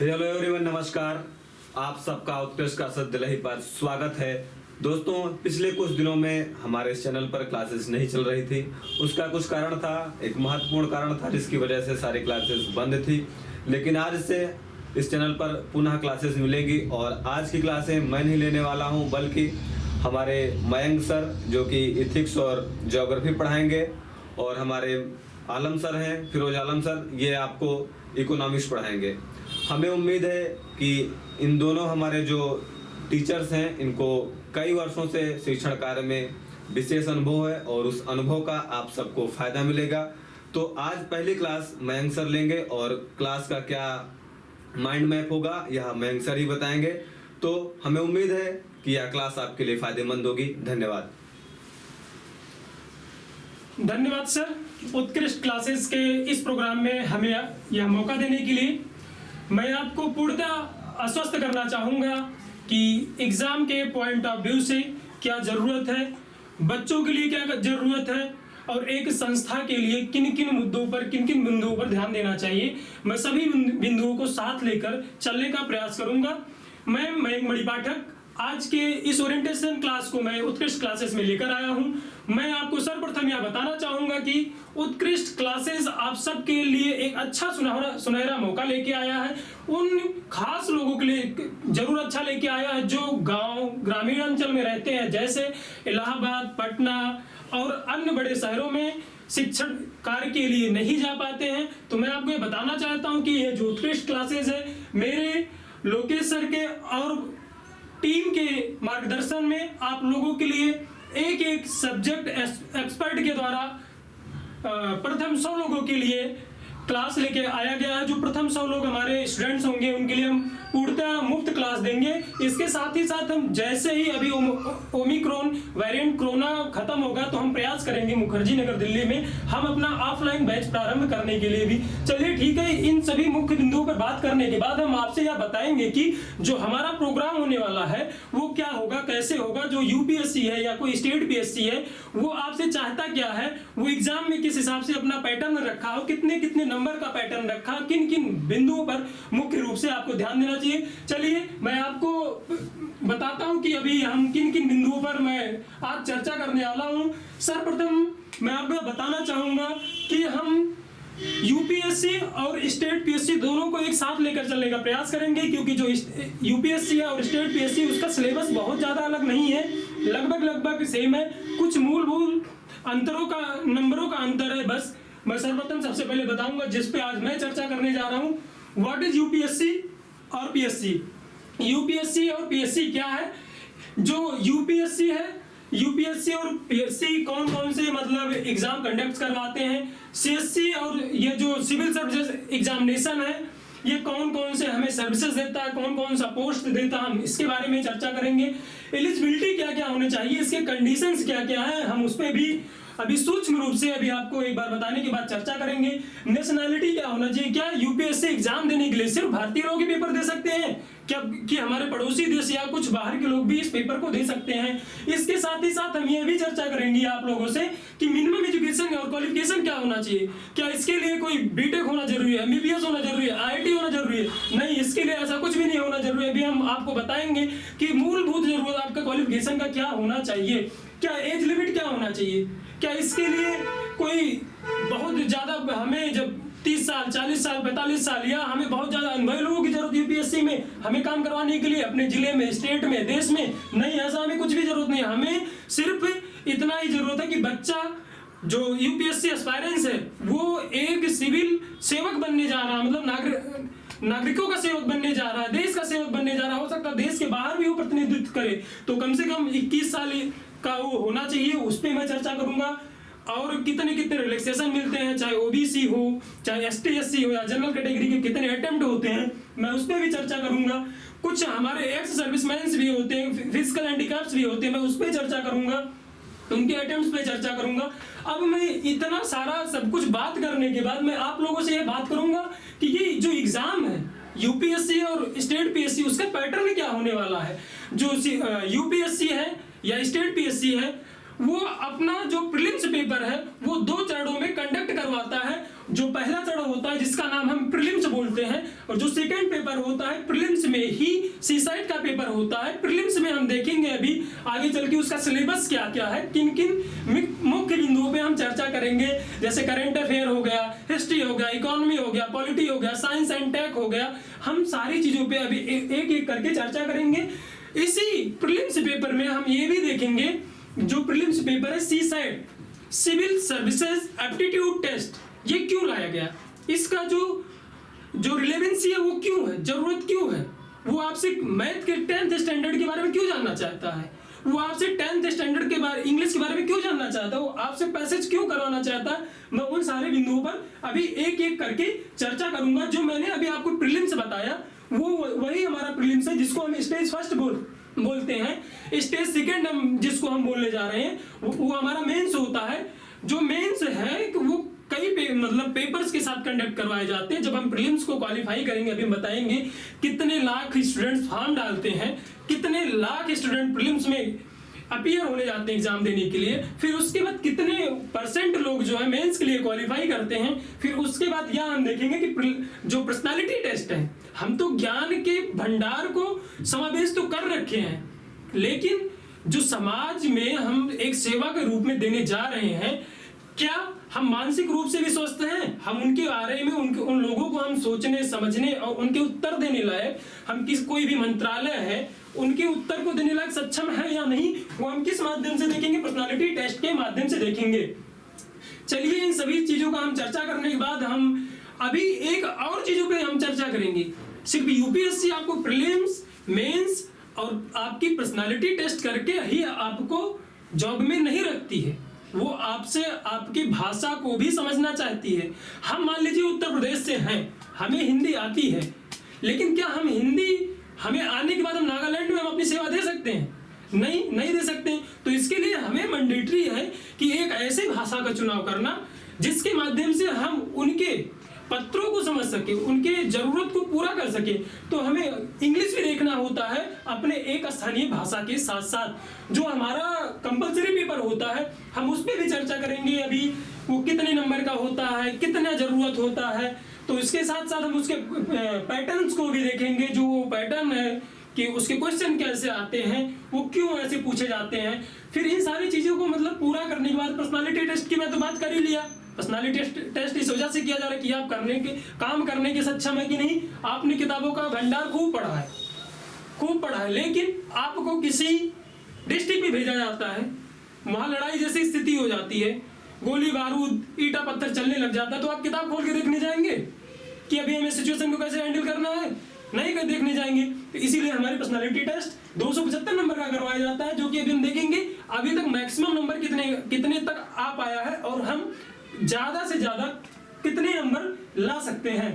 Hello everyone, नमस्कार। आप सबका उत्कृष्ट का सददिलही पर स्वागत है। दोस्तों, पिछले कुछ दिनों में हमारे इस चैनल पर क्लासेस नहीं चल रही थी। उसका कुछ कारण था, एक महत्वपूर्ण कारण था जिसकी वजह से सारी क्लासेस बंद थी। लेकिन आज से इस चैनल पर पुनः क्लासेस मिलेंगी और आज की क्लासें मैं नहीं लेने वाला हूं, बल्कि हमारे मयंक सर जो कि इथिक्स और ज्योग्राफी पढ़ाएंगे, और हमारे आलम सर हैं, फिरोज आलम सर, ये आपको इकोनॉमिक्स पढ़ाएंगे। हमें उम्मीद है कि इन दोनों हमारे जो टीचर्स हैं इनको कई वर्षों से शिक्षण कार्य में विशेष अनुभव है और उस अनुभव का आप सबको फायदा मिलेगा। तो आज पहली क्लास मयंक सर लेंगे और क्लास का क्या माइंड मैप होगा यह मयंक सर ही बताएंगे। तो हमें उम्मीद है कि यह क्लास आपके लिए फायदेमंद होगी। धन्यवाद। धन्यवाद सर, उत्कृष्ट क्लासेस के इस प्रोग्राम में हमें यह मौका देने के लिए। मैं आपको पूर्णतः आश्वस्त करना चाहूँगा कि एग्ज़ाम के पॉइंट ऑफ व्यू से क्या ज़रूरत है, बच्चों के लिए क्या ज़रूरत है और एक संस्था के लिए किन किन मुद्दों पर, किन किन बिंदुओं पर ध्यान देना चाहिए, मैं सभी बिंदुओं को साथ लेकर चलने का प्रयास करूँगा। मैं मयंक मणिपाठक आज के इस ओरिएंटेशन क्लास को मैं उत्कृष्ट क्लासेस में लेकर आया हूं। मैं आपको सर्वप्रथम यह बताना चाहूंगा कि उत्कृष्ट क्लासेस आप सबके लिए एक अच्छा सुनहरा मौका लेके आया है। उन खास लोगों के लिए जरूर अच्छा लेके आया है जो गांव, ग्रामीण अंचल में रहते हैं, जैसे इलाहाबाद, पटना और अन्य बड़े शहरों में शिक्षण कार्य के लिए नहीं जा पाते हैं। तो मैं आपको ये बताना चाहता हूँ कि ये जो उत्कृष्ट क्लासेस है, मेरे लोकेश सर के और टीम के मार्गदर्शन में आप लोगों के लिए एक एक सब्जेक्ट एक्सपर्ट के द्वारा प्रथम 100 लोगों के लिए क्लास लेके आया गया है। जो प्रथम 100 लोग हमारे स्टूडेंट्स होंगे उनके लिए हम पूर्णतः मुफ्त क्लास देंगे। इसके साथ ही साथ हम जैसे ही अभी ओमिक्रॉन वेरिएंट कोरोना खत्म होगा तो हम प्रयास करेंगे मुखर्जी नगर दिल्ली में हम अपना ऑफलाइन बैच प्रारंभ करने के लिए भी। चलिए ठीक है, इन सभी मुख्य बिंदुओं पर बात करने के बाद हम आपसे यह बताएंगे कि जो हमारा प्रोग्राम होने वाला है वो क्या होगा, कैसे होगा। जो यूपीएससी है या कोई स्टेट पीएससी है वो आपसे चाहता क्या है, वो एग्जाम में किस हिसाब से अपना पैटर्न रखा हो, कितने कितने नंबर का पैटर्न रखा, किन किन बिंदुओं पर मुख्य रूप से आपको ध्यान देना चाहिए। चलिए मैं आपको बताता हूं कि अभी हम किन किन बिंदुओं पर मैं आज चर्चा करने वाला हूं। सर्वप्रथम मैं आपको बताना चाहूंगा कि हम यूपीएससी और स्टेट पीएससी दोनों को एक साथ लेकर चलने का प्रयास करेंगे, क्योंकि जो यूपीएससी है और स्टेट पीएससी उसका सिलेबस बहुत ज्यादा अलग नहीं है, लगभग सेम है। कुछ मूलभूत अंतरों का, नंबरों का अंतर है बस। मैं सर्वप्रथम सबसे पहले बताऊंगा जिस पे आज मैं चर्चा करने जा रहा हूं, व्हाट इज यूपीएससी और पीएससी। यूपीएससी और पीएससी क्या है। जो यूपीएससी है, यूपीएससी और पीएससी कौन कौन से मतलब एग्जाम कंडक्ट करवाते हैं। सीएससी और ये जो सिविल सर्विसेज एग्जामिनेशन है ये कौन कौन से हमें सर्विसेज देता है, कौन कौन सा पोस्ट देता है, हम इसके बारे में चर्चा करेंगे। एलिजिबिलिटी क्या क्या होने चाहिए, इसके कंडीशंस क्या क्या है, हम उस पर भी अभी सूक्ष्म रूप से अभी आपको एक बार बताने के बाद चर्चा करेंगे। नेशनैलिटी क्या होना चाहिए, क्या यूपीएससी एग्जाम देने के लिए सिर्फ भारतीय लोग ही पेपर दे सकते हैं क्या, कि हमारे पड़ोसी देश या कुछ बाहर के लोग भी इस पेपर को दे सकते हैं। इसके साथ ही साथ हम ये भी चर्चा करेंगे आप लोगों से कि मिनिमम एजुकेशन और क्वालिफिकेशन क्या होना चाहिए। क्या इसके लिए कोई बीटेक होना जरूरी है, एमबीबीएस होना जरूरी है, आईआईटी होना जरूरी है? नहीं, इसके लिए ऐसा कुछ भी नहीं होना जरूरी है। अभी हम आपको बताएंगे कि मूलभूत जरूरत आपका क्वालिफिकेशन का क्या होना चाहिए, क्या एज लिमिट क्या होना चाहिए, क्या इसके लिए कोई बहुत ज्यादा हमें जब 30 साल, 40 साल, 45 साल या हमें बहुत ज्यादा अनुभवी लोगों की जरूरत यूपीएससी में हमें काम करवाने के लिए अपने जिले में, स्टेट में, देश में? नहीं, ऐसा हमें कुछ भी जरूरत नहीं है। हमें सिर्फ इतना ही जरूरत है कि बच्चा जो यूपीएससी एस्पायरेंट्स है वो एक सिविल सेवक बनने जा रहा है, मतलब नागरिकों का सेवक बनने जा रहा है, देश का सेवक बनने जा रहा है। हो सकता है देश के बाहर भी वो प्रतिनिधित्व करे, तो कम से कम 21 साल का वो होना चाहिए। उस पर मैं चर्चा करूंगा। और कितने कितने रिलैक्सेशन मिलते हैं, चाहे ओबीसी हो, चाहे एसटी एससी हो या जनरल कैटेगरी के कितने अटेम्प्ट होते हैं, मैं उस पर भी चर्चा करूंगा। कुछ हमारे एक्स सर्विसमैन भी होते हैं, फिजिकल हैंडीकैप्स भी होते हैं, मैं उस पर चर्चा करूंगा, उनके अटेम्प्ट्स पे चर्चा करूंगा। अब मैं इतना सारा सब कुछ बात करने के बाद मैं आप लोगों से ये बात करूंगा कि ये जो एग्जाम है यूपीएससी और स्टेट पीएससी उसका पैटर्न क्या होने वाला है। जो यूपीएससी है या स्टेट पीएससी है वो अपना जो प्रीलिम्स पेपर है वो 2 चरणों में कंडक्ट करवाता है। जो पहला चरण होता है जिसका नाम हम प्रीलिम्स बोलते हैं, और जो सेकंड पेपर होता है प्रीलिम्स में ही सीसाइट का पेपर होता है। प्रीलिम्स में हम देखेंगे अभी आगे चल के उसका सिलेबस क्या क्या है, किन किन मुख्य बिंदुओं पे हम चर्चा करेंगे, जैसे करंट अफेयर हो गया, हिस्ट्री हो गया, इकोनॉमी हो गया, पॉलिटी हो गया, साइंस एंड टेक हो गया। हम सारी चीजों पे अभी एक एक करके चर्चा करेंगे। इसी प्रीलिम्स पेपर में हम ये भी देखेंगे, जो प्रीलिम्स पेपर है सीसाइट सिविल सर्विसेज एप्टीट्यूड टेस्ट, ये क्यों लाया गया, इसका जो रिलेवेंसी है वो क्यों है, जरूरत क्यों है, वो आपसे मैथ के 10th स्टैंडर्ड के बारे में क्यों जानना चाहता है, वो आपसे 10th स्टैंडर्ड के बारे इंग्लिश के बारे में क्यों जानना चाहता है, वो आपसे पैसेज क्यों करवाना चाहता है। मैं उन सारे बिंदुओं पर अभी एक एक करके चर्चा करूंगा। जो मैंने अभी आपको प्रीलिम्स बताया वो वही हमारा प्रीलिम्स है, जिसको हम स्टेज फर्स्ट बोलते हैं। स्टेज सेकंड हम जिसको हम बोलने जा रहे हैं वो हमारा मेंस होता है। जो मेंस है वो कई मतलब पेपर्स के साथ कंडक्ट करवाए जाते हैं। जब हम प्रीलिम्स को क्वालिफाई करेंगे, अभी हम बताएंगे कितने लाख स्टूडेंट्स फॉर्म डालते हैं, कितने लाख स्टूडेंट प्रीलिम्स में अपीयर होने जाते हैं एग्जाम देने के लिए, फिर उसके बाद कितने परसेंट लोग जो है मेंस के लिए क्वालिफाई करते हैं। फिर उसके बाद यह हम देखेंगे कि जो पर्सनालिटी टेस्ट है, हम तो ज्ञान के भंडार को समावेश तो कर रखे हैं, लेकिन जो समाज में हम एक सेवा के रूप में देने जा रहे हैं, क्या हम मानसिक रूप से भी स्वस्थ हैं, हम उनके बारे में उन लोगों को हम सोचने समझने और उनके उत्तर देने लायक, हम कोई भी मंत्रालय है उनके उत्तर को देने लायक सक्षम है या नहीं, वो हम किस माध्यम से देखेंगे, पर्सनालिटी टेस्ट के माध्यम से देखेंगे। चलिए इन सभी चीजों का हम चर्चा करने के बाद हम अभी एक और चीजों पे हम चर्चा करेंगे। सिर्फ यूपीएससी आपको प्रीलिम्स, मेंस और आपकी पर्सनालिटी टेस्ट करके ही आपको जॉब में नहीं रखती है, वो आपसे आपकी भाषा को भी समझना चाहती है। हम मान लीजिए उत्तर प्रदेश से हैं, हमें हिंदी आती है, लेकिन क्या हम हिंदी हमें आने के बाद हम नागालैंड में हम अपनी सेवा दे सकते हैं? नहीं दे सकते। तो इसके लिए हमें मैंडेटरी है कि एक ऐसे भाषा का चुनाव करना जिसके माध्यम से हम उनके पत्रों को समझ सके, उनके जरूरत को पूरा कर सके। तो हमें इंग्लिश भी देखना होता है अपने एक स्थानीय भाषा के साथ साथ। जो हमारा कंपलसरी पेपर होता है हम उस पर भी चर्चा करेंगे, अभी वो कितने नंबर का होता है, कितना जरूरत होता है। तो इसके साथ साथ हम उसके पैटर्न्स को भी देखेंगे, जो पैटर्न है कि उसके क्वेश्चन कैसे आते हैं, वो क्यों ऐसे पूछे जाते हैं। फिर इन सारी चीजों को मतलब पूरा करने के बाद पर्सनालिटी टेस्ट की मैं तो बात कर ही लिया। पर्सनालिटी टेस्ट इस वजह से किया जा रहा है कि आप काम करने के सक्षम है कि नहीं। आपने किताबों का भंडार खूब पढ़ा है, लेकिन आपको किसी डिस्ट्रिक्ट में भेजा जाता है, वहां लड़ाई जैसी स्थिति हो जाती है, गोली बारूद ईटा पत्थर चलने लग जाता है, तो आप किताब खोल के देखने जाएंगे कि अभी हमें सिचुएशन को कैसे हैंडल करना है? नहीं कर देखने जाएंगे। तो इसीलिए हमारी पर्सनालिटी टेस्ट 275 नंबर का करवाया जाता है, जो कि अभी हम देखेंगे अभी तक मैक्सिमम नंबर कितने तक आ पाया है और हम ज्यादा से ज्यादा कितने नंबर ला सकते हैं।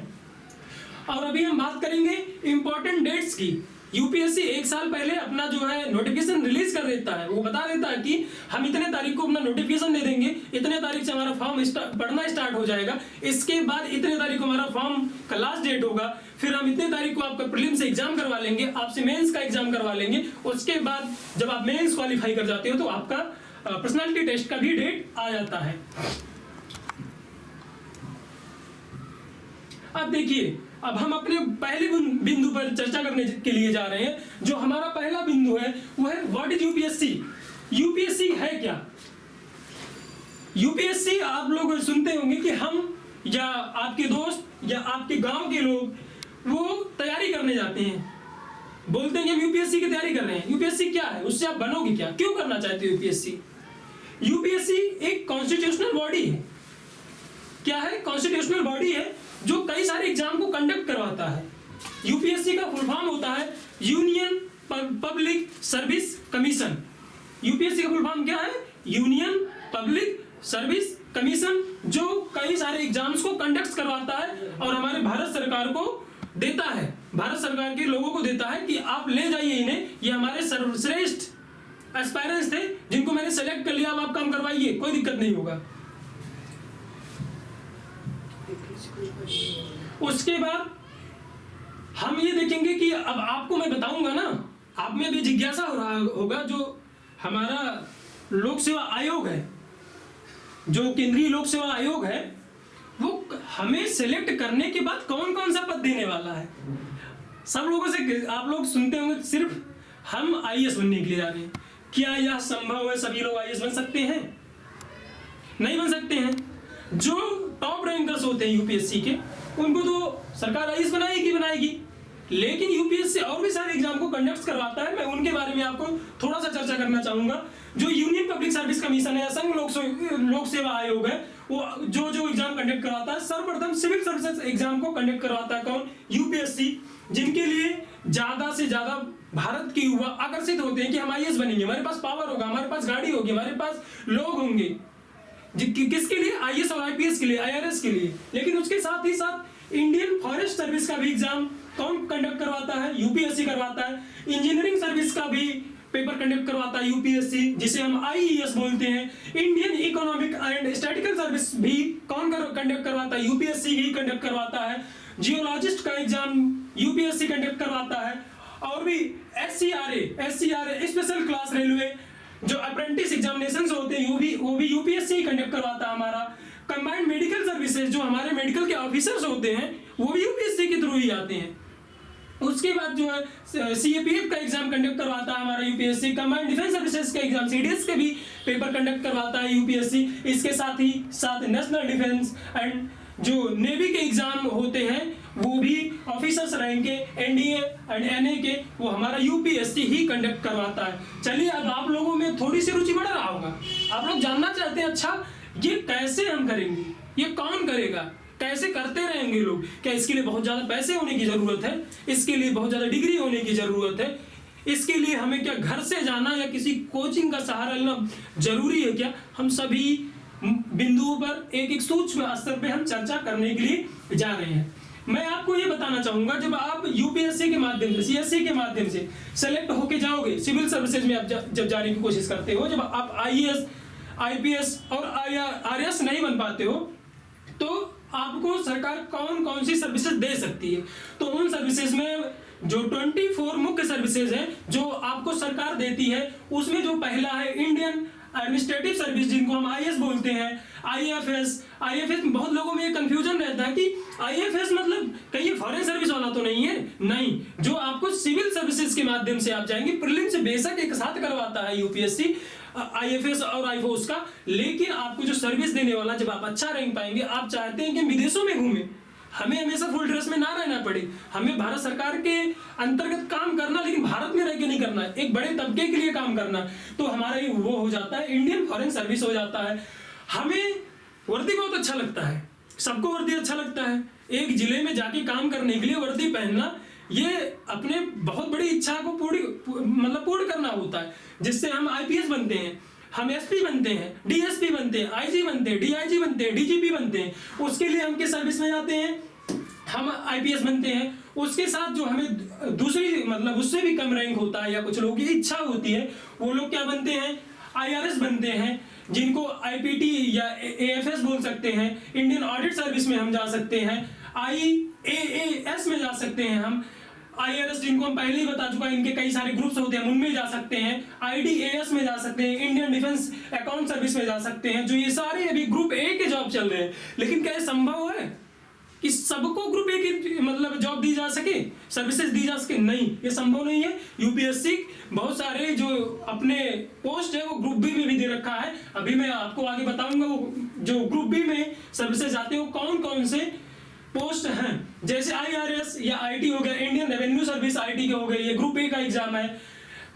और अभी हम बात करेंगे इंपॉर्टेंट डेट्स की। यूपीएससी एक साल पहले अपना जो है नोटिफिकेशन रिलीज कर देता है, वो बता देता है कि हम इतने तारीख को अपना नोटिफिकेशन दे देंगे, इतने तारीख से हमारा फॉर्म पढ़ना स्टार्ट हो जाएगा, इसके बाद इतने तारीख को हमारा फॉर्म का लास्ट डेट होगा, फिर हम इतने तारीख को आपका प्रीलिम्स एग्जाम करवा लेंगे, आपसे मेंस का एग्जाम करवा लेंगे, उसके बाद जब आप मेंस क्वालिफाई कर जाते हो तो आपका पर्सनालिटी टेस्ट का भी डेट आ जाता है। अब देखिए, अब हम अपने पहले बिंदु पर चर्चा करने के लिए जा रहे हैं। जो हमारा पहला बिंदु है वो है व्हाट इज यूपीएससी। यूपीएससी है क्या? यूपीएससी आप लोग सुनते होंगे कि हम या आपके दोस्त या आपके गांव के लोग वो तैयारी करने जाते हैं, बोलते हैं कि हम यूपीएससी की तैयारी कर रहे हैं। यूपीएससी क्या है, उससे आप बनोगे क्या, क्यों करना चाहते हो यूपीएससी? यूपीएससी एक कॉन्स्टिट्यूशनल बॉडी है। क्या है? कॉन्स्टिट्यूशनल बॉडी है जो कई सारे एग्जाम को कंडक्ट करवाता है। यूपीएससी का फुल फॉर्म होता है union public service commission. UPSC का फुल फॉर्म क्या है? यूनियन पब्लिक सर्विस कमीशन, जो कई सारे एग्जाम्स को कंडक्ट करवाता है और हमारे भारत सरकार को देता है, भारत सरकार के लोगों को देता है कि आप ले जाइए इन्हें, ये हमारे सर्वश्रेष्ठ एस्पायरेंट्स थे जिनको मैंने सेलेक्ट कर लिया, अब आप काम करवाइए, कोई दिक्कत नहीं होगा। उसके बाद हम ये देखेंगे कि अब आपको मैं बताऊंगा ना, आप में भी जिज्ञासा हो रहा होगा, जो हमारा लोक सेवा आयोग है, जो केंद्रीय लोक सेवा आयोग है, वो हमें सेलेक्ट करने के बाद कौन कौन सा पद देने वाला है। सब लोगों से आप लोग सुनते होंगे सिर्फ हम आईएएस बनने के लिए जा रहे हैं। क्या यह संभव है? सभी लोग आईएएस बन सकते हैं? नहीं बन सकते हैं। जो टॉप रैंकर्स होते हैं यूपीएससी के, उनको तो सरकार आईएएस बनाएगी, लेकिन यूपीएससी और भी सारे एग्जाम को कंडक्ट करवाता है। मैं उनके बारे में आपको थोड़ा सा चर्चा करना चाहूंगा। जो यूनियन पब्लिक सर्विस कमीशन है या संघ लोक सेवा आयोग है, वो जो एग्जाम कंडक्ट करवाता है, सर्वप्रथम सिविल सर्विसेज एग्जाम को कंडक्ट करवाता है। कौन? यूपीएससी, जिनके लिए ज्यादा से ज्यादा भारत के युवा आकर्षित होते हैं कि हम आईएएस बनेंगे, हमारे पास पावर होगा, हमारे पास गाड़ी होगी, हमारे पास लोग होंगे। किसके लिए? आईएएस और आईपीएस के लिए, आईआरएस के लिए। लेकिन उसके साथ ही साथ इंडियन फॉरेस्ट सर्विस का भी एग्जाम कौन कंडक्ट करवाता है? यूपीएससी करवाता है। इंजीनियरिंग सर्विस का भी पेपर कंडक्ट करवाता है यूपीएससी, जिसे हम आईईएस बोलते हैं। Indian economic and statistical service भी कौन कंडक्ट करवाता है? यूपीएससी ही कंडक्ट करवाता है। जियोलॉजिस्ट का एग्जाम यूपीएससी कंडक्ट करवाता है। और भी एससीआरए स्पेशल क्लास रेलवे जो अप्रेंटिस एग्जामिनेशंस होते हैं, वो भी यूपीएससी कंडक्ट करवाता है हमारा। कंबाइंड मेडिकल सर्विसेज, जो हमारे मेडिकल के ऑफिसर्स होते हैं, वो भी यूपीएससी के थ्रू ही आते हैं। उसके बाद जो है सीएपीएफ का एग्जाम कंडक्ट करवाता है हमारा यूपीएससी। कंबाइंड डिफेंस सर्विसेज का एग्जाम सीडीएस के भी पेपर कंडक्ट करवाता है यूपीएससी। इसके साथ ही साथ नेशनल डिफेंस एंड जो नेवी के एग्जाम होते हैं, वो भी ऑफिसर्स रैंक के, एनडीए एंड एनए के, वो हमारा यूपीएससी ही कंडक्ट करवाता है। चलिए, अब आप लोगों में थोड़ी सी रुचि बढ़ रहा होगा। आप लोग जानना चाहते हैं, अच्छा ये कैसे हम करेंगे, ये कौन करेगा, कैसे करते रहेंगे लोग? क्या इसके लिए बहुत ज्यादा पैसे होने की जरूरत है? इसके लिए बहुत ज्यादा डिग्री होने की जरूरत है? इसके लिए हमें क्या घर से जाना या किसी कोचिंग का सहारा लेना जरूरी है क्या? हम सभी बिंदुओं पर एक एक सूक्ष्म स्तर पे हम चर्चा करने के लिए जा रहे हैं। मैं आपको ये बताना चाहूंगा, जब आप यूपीएससी के माध्यम से, सीएससी के माध्यम से सेलेक्ट होके जाओगे, सिविल सर्विसेज में आप जब जाने की कोशिश करते हो, जब आप आईएएस, आईपीएस और आरएस नहीं बन पाते हो, तो आपको सरकार कौन कौन सी सर्विसेज दे सकती है? तो उन सर्विसेज में जो 24 मुख्य सर्विसेज हैं जो आपको सरकार देती है, उसमें जो पहला है इंडियन एडमिनिस्ट्रेटिव सर्विस, जिनको हम आईएएस बोलते हैं। आईएफएस में बहुत लोगों में ये कंफ्यूजन रहता है कि आईएफएस मतलब कहीं फॉरेन सर्विस वाला तो नहीं है। नहीं, जो आपको सिविल सर्विसेज के माध्यम से आप जाएंगे, प्रीलिम्स से बेशक एक साथ करवाता है यूपीएससी आईएफएस और आईफोस का, लेकिन आपको जो सर्विस देने वाला, जब आप अच्छा रैंक पाएंगे, आप चाहते हैं कि विदेशों में घूमें, हमें हमेशा फुल ड्रेस में ना रहना पड़े, हमें भारत सरकार के अंतर्गत काम करना, लेकिन भारत में रह के नहीं करना, एक बड़े तबके के लिए काम करना, तो हमारा वो हो जाता है इंडियन फॉरेन सर्विस हो जाता है। हमें वर्दी बहुत अच्छा लगता है, सबको वर्दी अच्छा लगता है। एक जिले में जाके काम करने के लिए वर्दी पहनना, ये अपने बहुत बड़ी इच्छा को पूर्ण करना होता है, जिससे हम आईपीएस बनते हैं, हम एसपी बनते हैं, डीएसपी बनते हैं, आईजी बनते हैं, डीआईजी बनते हैं, डीजीपी बनते हैं। उसके लिए हम किस सर्विस में जाते हैं? हम आईपीएस बनते हैं। उसके साथ जो हमें दूसरी मतलब उससे भी कम रैंक होता है या कुछ लोगों की इच्छा होती है, वो लोग क्या बनते हैं? आईआरएस बनते हैं, जिनको आईपीटी या एएफएस बोल सकते हैं। इंडियन ऑडिट सर्विस में हम जा सकते हैं, आईएएएस में जा सकते हैं हम। आईआरएस जिनको हम पहले ही बता चुका है, इनके कई सारे ग्रुप्स होते हैं, उनमें जा सकते हैं। आईडीएएस में जा सकते हैं, इंडियन डिफेंस अकाउंट सर्विस में जा सकते हैं। जो ये सारे अभी ग्रुप ए के जॉब चल रहे हैं, लेकिन क्या संभव है कि सबको ग्रुप ए की मतलब जॉब दी जा सके, सर्विसेज दी जा सके? नहीं, ये संभव नहीं है। यूपीएससी बहुत सारे जो अपने पोस्ट है वो ग्रुप बी में भी दे रखा है। अभी मैं आपको आगे बताऊंगा वो जो ग्रुप बी में सर्विसेज आते हैं वो कौन कौन से पोस्ट हैं। जैसे आईआरएस या आईटी हो गया, इंडियन रेवेन्यू सर्विस आईटी के हो गए, ये ग्रुप ए का एग्जाम है,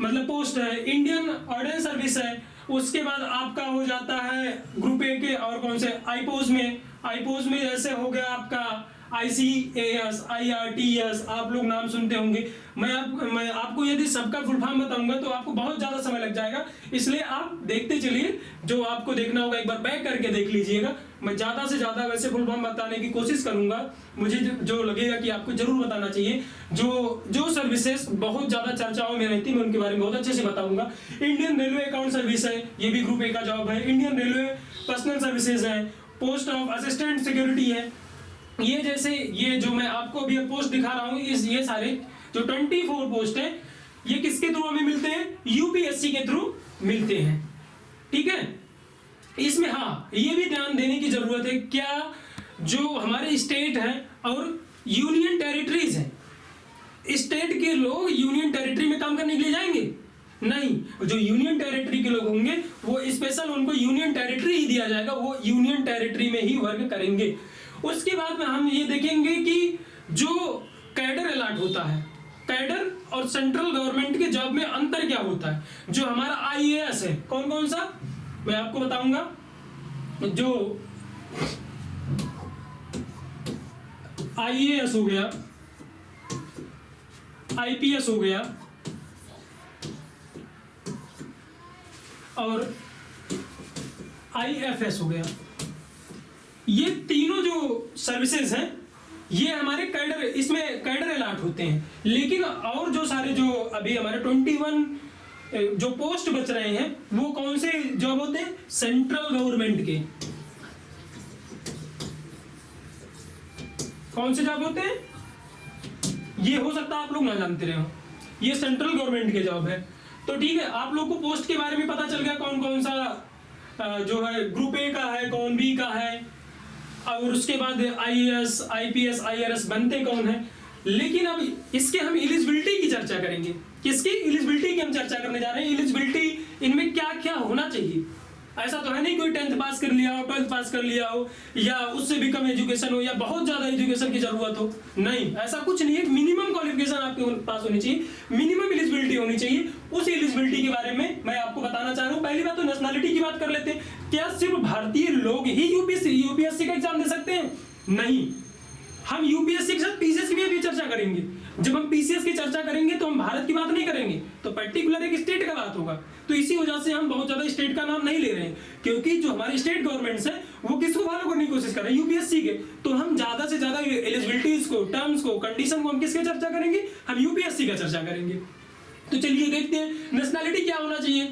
मतलब पोस्ट है। इंडियन ऑर्डिनेंस सर्विस है, उसके बाद आपका हो जाता है ग्रुप ए के और कौन से आईपोज में जैसे हो गया आपका आईसीएएस, आईआरटीएस, आप लोग नाम सुनते होंगे। मैं आपको यदि सबका फुल फॉर्म बताऊंगा तो आपको बहुत ज्यादा समय लग जाएगा, इसलिए आप देखते चलिए, जो आपको देखना होगा एक बार बैक करके देख लीजिएगा। मैं ज्यादा से ज्यादा वैसे फुल फॉर्म बताने की कोशिश करूंगा, मुझे जो लगेगा कि आपको जरूर बताना चाहिए। जो सर्विसेज बहुत ज्यादा चर्चाओं में रहती है, मैं उनके बारे में बहुत अच्छे से बताऊंगा। इंडियन रेलवे अकाउंट सर्विस है, ये भी ग्रुप ए का जॉब है। इंडियन रेलवे पर्सनल सर्विसेज है, पोस्ट ऑफ असिस्टेंट सिक्योरिटी है। ये जैसे ये जो मैं आपको अभी पोस्ट दिखा रहा हूँ, ये सारे जो 24 पोस्ट है, ये किसके थ्रू हमें मिलते हैं? यूपीएससी के थ्रू मिलते हैं। ठीक है, इसमें हाँ ये भी ध्यान देने की जरूरत है, क्या जो हमारे स्टेट हैं और यूनियन टेरिटरीज हैं, स्टेट के लोग यूनियन टेरिटरी में काम करने के लिए जाएंगे? नहीं, जो यूनियन टेरिटरी के लोग होंगे वो स्पेशल उनको यूनियन टेरिटरी ही दिया जाएगा, वो यूनियन टेरिटरी में ही वर्क करेंगे। उसके बाद में हम ये देखेंगे कि जो कैडर अलॉट होता है, कैडर और सेंट्रल गवर्नमेंट के जॉब में अंतर क्या होता है। जो हमारा आईएएस है, कौन कौन सा मैं आपको बताऊंगा। जो आईएएस हो गया, आईपीएस हो गया और आईएफएस हो गया, ये तीनों जो सर्विसेज हैं ये हमारे कैडर, इसमें कैडर अलॉट होते हैं। लेकिन और जो सारे जो अभी हमारे 21 जो पोस्ट बच रहे हैं वो कौन से जॉब होते हैं? सेंट्रल गवर्नमेंट के। कौन से जॉब होते हैं? ये हो सकता है आप लोग ना जानते रहे हो, ये सेंट्रल गवर्नमेंट के जॉब है। तो ठीक है, आप लोग को पोस्ट के बारे में पता चल गया कौन कौन सा जो है ग्रुप ए का है, कौन बी का है, और उसके बाद आईएएस, आईपीएस, आईआरएस बनते कौन है। लेकिन अब इसके हम एलिजिबिलिटी की चर्चा करेंगे। किसकी एलिजिबिलिटी की हम चर्चा करने जा रहे हैं? एलिजिबिलिटी इनमें क्या क्या होना चाहिए। ऐसा तो है नहीं कोई 10th पास कर लिया हो, 12th पास कर लिया हो, या उससे भी कम एजुकेशन हो, या बहुत ज्यादा एजुकेशन की जरूरत हो। नहीं, ऐसा कुछ नहीं है। मिनिमम क्वालिफिकेशन आपके पास होनी चाहिए, मिनिमम एलिजिबिलिटी होनी चाहिए। उस एलिजिबिलिटी के बारे में मैं आपको बताना चाह रहा हूँ। पहली बात तो नेशनलिटी की बात कर लेते हैं। क्या सिर्फ भारतीय लोग ही यूपीएससी का एग्जाम दे सकते हैं? नहीं, हम यूपीएससी के साथ पीसीएस की भी चर्चा करेंगे। जब हम पीसीएस की चर्चा करेंगे तो हम भारत की बात नहीं करेंगे, तो पर्टिकुलर एक स्टेट का बात होगा। तो इसी वजह से हम बहुत ज्यादा स्टेट का नाम नहीं ले रहे हैं, क्योंकि जो हमारे स्टेट गवर्नमेंट्स है वो किसको फॉलो करने की कोशिश कर रहे हैं? यूपीएससी के। तो हम ज्यादा से ज्यादा एलिजिबिलिटीज को, टर्म्स को, कंडीशन को हम किसके चर्चा करेंगे? हम यूपीएससी का चर्चा करेंगे। तो चलिए देखते हैं नेशनलिटी क्या होना चाहिए,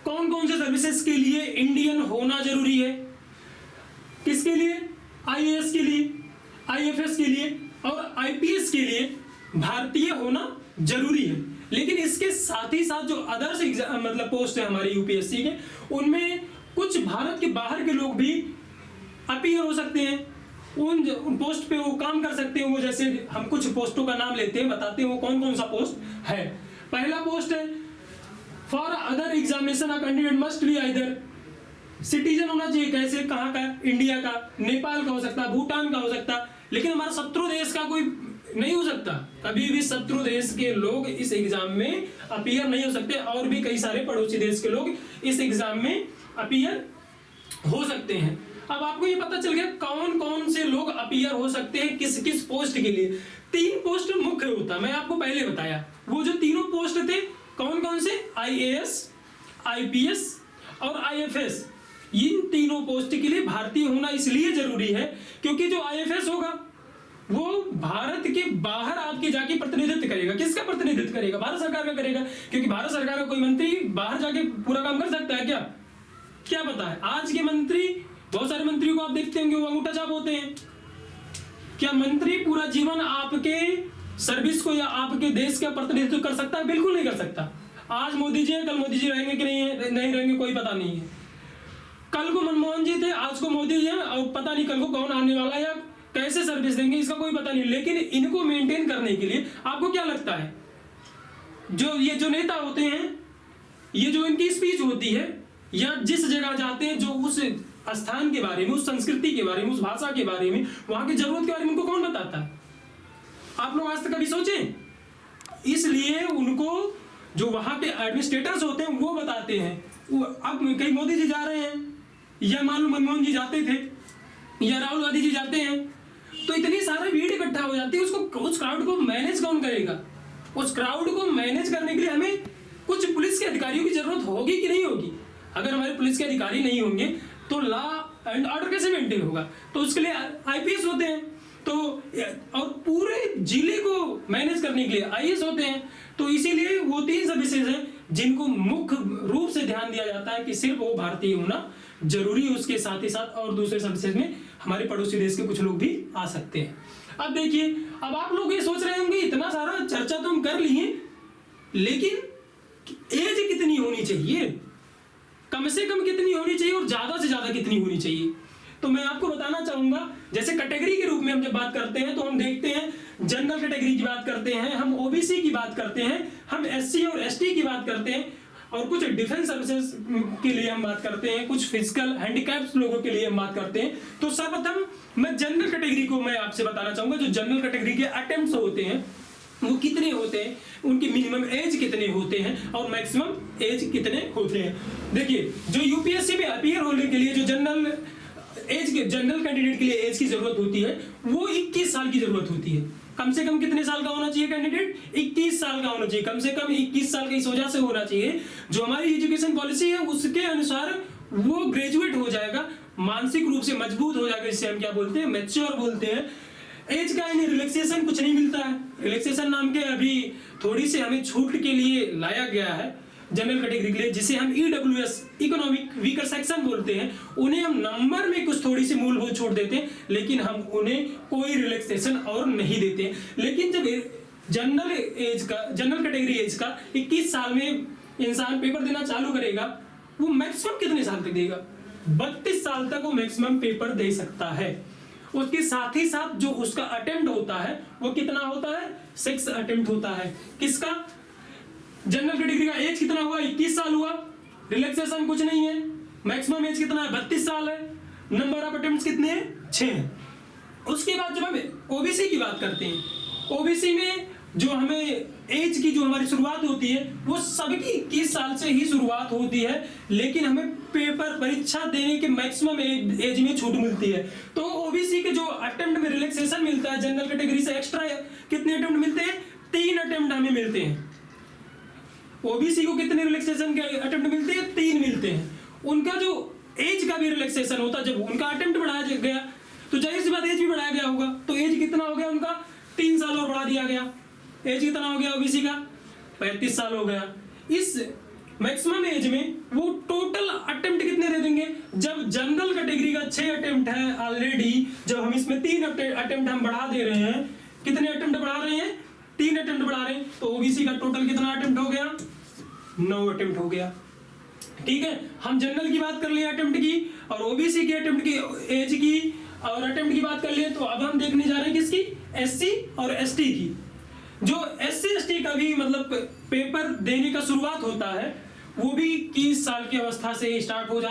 कौन कौन से सर्विसेज के लिए इंडियन होना जरूरी है। किसके लिए? आईएएस के लिए, आईएफएस के लिए और आईपीएस के लिए भारतीय होना जरूरी है। लेकिन इसके साथ ही साथ जो अदर्स मतलब पोस्ट है हमारे यूपीएससी के, उनमें कुछ भारत के बाहर के लोग भी अपीयर हो सकते हैं, उन पोस्ट पे वो काम कर सकते हैं। वो जैसे हम कुछ पोस्टों का नाम लेते हैं, बताते हैं वो कौन कौन सा पोस्ट है। पहला पोस्ट है for other examination a candidate must be either citizen होना चाहिए। कैसे? कहाँ का? इंडिया का, नेपाल का हो सकता, भूटान का हो सकता। लेकिन हमारा शत्रु देश का कोई नहीं हो सकता। कभी भी शत्रु देश के लोग इस एग्जाम में अपीयर नहीं हो सकते, और भी कई सारे पड़ोसी देश के लोग इस एग्जाम में अपीयर हो सकते हैं। अब आपको ये पता चल गया कौन कौन से लोग अपीयर हो सकते हैं किस किस पोस्ट के लिए। 3 पोस्ट मुख्य होता, मैं आपको पहले बताया। वो जो तीनों पोस्ट थे कौन कौन से? आईएएस, आईपीएस और आईएफएस। इन तीनों पोस्ट के लिए भारतीय होना इसलिए जरूरी है क्योंकि जो आईएफएस होगा वो भारत के बाहर आपके जाके प्रतिनिधित्व करेगा। किसका प्रतिनिधित्व करेगा? भारत सरकार का करेगा। क्योंकि भारत सरकार का कोई मंत्री बाहर जाके पूरा काम कर सकता है क्या? क्या पता है? आज के मंत्री, बहुत सारे मंत्रियों को आप देखते होंगे वो अंगूठा छाप होते हैं। क्या मंत्री पूरा जीवन आपके सर्विस को या आपके देश का प्रतिनिधित्व कर सकता है? बिल्कुल नहीं कर सकता। आज मोदी जी है, कल मोदी जी रहेंगे कि नहीं रहेंगे कोई पता नहीं है। कल को मनमोहन जी थे, आज को मोदी जी है, और पता नहीं कल को कौन आने वाला है या कैसे सर्विस देंगे इसका कोई पता नहीं। लेकिन इनको मेंटेन करने के लिए आपको क्या लगता है, ये जो नेता होते हैं, ये जो इनकी स्पीच होती है या जिस जगह जाते हैं, जो उस स्थान के बारे में, उस संस्कृति के बारे में, उस भाषा के बारे में, वहां की जरूरत के बारे में उनको कौन बताता है? आप लोग आज तक कभी सोचे? इसलिए उनको जो वहां पे एडमिनिस्ट्रेटर्स होते हैं वो बताते हैं। अब कहीं मोदी जी जा रहे हैं, या मान लो मनमोहन जी जाते थे, या राहुल गांधी जी जाते हैं, तो इतनी सारी भीड़ इकट्ठा हो जाती है। उसको, उस क्राउड को मैनेज कौन करेगा? उस क्राउड को मैनेज करने के लिए हमें कुछ पुलिस के अधिकारियों की जरूरत होगी कि नहीं होगी? अगर हमारे पुलिस के अधिकारी नहीं होंगे तो लॉ एंड ऑर्डर कैसे मेंटेन होगा? तो उसके लिए आईपीएस होते हैं, तो और पूरे जिले को मैनेज करने के लिए आईएएस होते हैं। तो इसीलिए वो 3 सर्विसेज हैं जिनको मुख्य रूप से ध्यान दिया जाता है कि सिर्फ वो भारतीय होना जरूरी है। उसके साथ ही साथ और दूसरे सर्विसेज में हमारे पड़ोसी देश के कुछ लोग भी आ सकते हैं। अब देखिए, अब आप लोग ये सोच रहे होंगे इतना सारा चर्चा तो हम कर लिए, लेकिन एज कितनी होनी चाहिए, कम से कम कितनी होनी चाहिए और ज्यादा से ज्यादा कितनी होनी चाहिए? तो मैं आपको बताना चाहूंगा जैसे कैटेगरी के रूप में हम जब बात करते हैं तो हम देखते हैं जनरल कैटेगरी की बात करते हैं, हम ओबीसी की बात करते हैं, हम एससी और एसटी की बात करते हैं, और कुछ डिफेंस सर्विसेज के लिए हम बात करते हैं, कुछ फिजिकल हैंडीकैप्स लोगों के लिए हम बात करते हैं। तो सर्वप्रथम मैं जनरल कैटेगरी को मैं आपसे बताना चाहूंगा। जो जनरल कैटेगरी के अटेम्प्ट्स होते हैं वो कितने होते हैं, उनकी मिनिमम एज कितने होते हैं और मैक्सिमम एज कितने होते हैं। देखिए, जो यूपीएससी में अपीयर होने के लिए जो जनरल कैंडिडेट के लिए एज की जरूरत होती है वो 21 साल की जरूरत होती है। कम से कम कितने साल का होना चाहिए कैंडिडेट? 21 साल का होना चाहिए, कम से कम 21 साल का इस वजह से होना चाहिए जो हमारी एजुकेशन पॉलिसी है उसके अनुसार वो ग्रेजुएट हो जाएगा, मानसिक रूप से मजबूत हो जाएगा, जिसे हम क्या बोलते हैं, मैच्योर बोलते हैं। एज का इन्हें रिलैक्सेशन कुछ नहीं मिलता है। रिलैक्सेशन नाम के अभी थोड़ी सी हमें छूट के लिए लाया गया है जनरल कैटेगरी के लिए, जिसे हम ईडब्ल्यूएस इकोनॉमिक वीकर सेक्शन बोलते हैं। उन्हें हम नंबर में कुछ थोड़ी सी मूलभूत छूट देते हैं, लेकिन हम उन्हें कोई रिलैक्सेशन और नहीं देते। लेकिन जब जनरल कैटेगरी एज का 21 साल में इंसान पेपर देना चालू करेगा, वो मैक्सिमम कितने साल तक देगा? 32 साल तक वो मैक्सिमम पेपर दे सकता है। उसके साथ ही साथ जो उसका अटेम्प्ट होता है वो कितना होता है? 6 अटेम्प्ट होता है। किसका? जनरल कैटेगरी का एज कितना हुआ? 21 साल हुआ। रिलैक्सेशन कुछ नहीं है। मैक्सिमम एज कितना है? 32 साल है। नंबर ऑफ अटेम्प्ट्स कितने हैं? 6 हैं। उसके बाद जब हम ओबीसी की बात करते हैं, ओबीसी में जो हमें एज की जो हमारी शुरुआत होती है वो सबकी 21 साल से ही शुरुआत होती है, लेकिन हमें पेपर परीक्षा देने के मैक्सिमम एज में छूट मिलती है। तो ओबीसी के जो अटेम्प्ट में रिलैक्सेशन मिलता है जनरल कैटेगरी से एक्स्ट्रा कितने अटेम्प्ट मिलते हैं? 3 अटेम्प्ट हमें मिलते हैं। ओबीसी को कितने रिलैक्सेशन के अटेम्प्ट मिलते हैं? 3 मिलते हैं। उनका जो एज का भी रिलैक्सेशन होता है, जब उनका अटेम्प्ट बढ़ाया गया तो जाहिर सी बात एज भी बढ़ाया गया होगा। तो एज कितना हो गया उनका? 3 साल और बढ़ा दिया गया। एज कितना हो गया ओबीसी का? 35 साल हो गया। इस मैक्सिमम एज में वो टोटल अटेम्प्ट कितने दे देंगे? जब जनरल कैटेगरी का 6 अटेम्प्ट है ऑलरेडी, जब हम इसमें 3 अटेम्प्ट हम बढ़ा दे रहे हैं, कितने अटेम्प्ट बढ़ा रहे हैं? 3 अटेम्प्ट बढ़ा रहे हैं। तो ओबीसी का टोटल कितना अटेम्प्ट हो गया? 9 अटेम्प्ट हो गया। ठीक है, हम जनरल की बात कर लिए अटेम्प्ट की, और ओबीसी के अटेम्प्ट की एज की और अटेम्प्ट की बात कर लिए। तो अब हम देखने जा रहे हैं किसकी? एससी और एसटी की। जो एससी एसटी का भी मतलब पेपर देने का शुरुआत होता है वो भी 21 साल की अवस्था से स्टार्ट हो जाता है।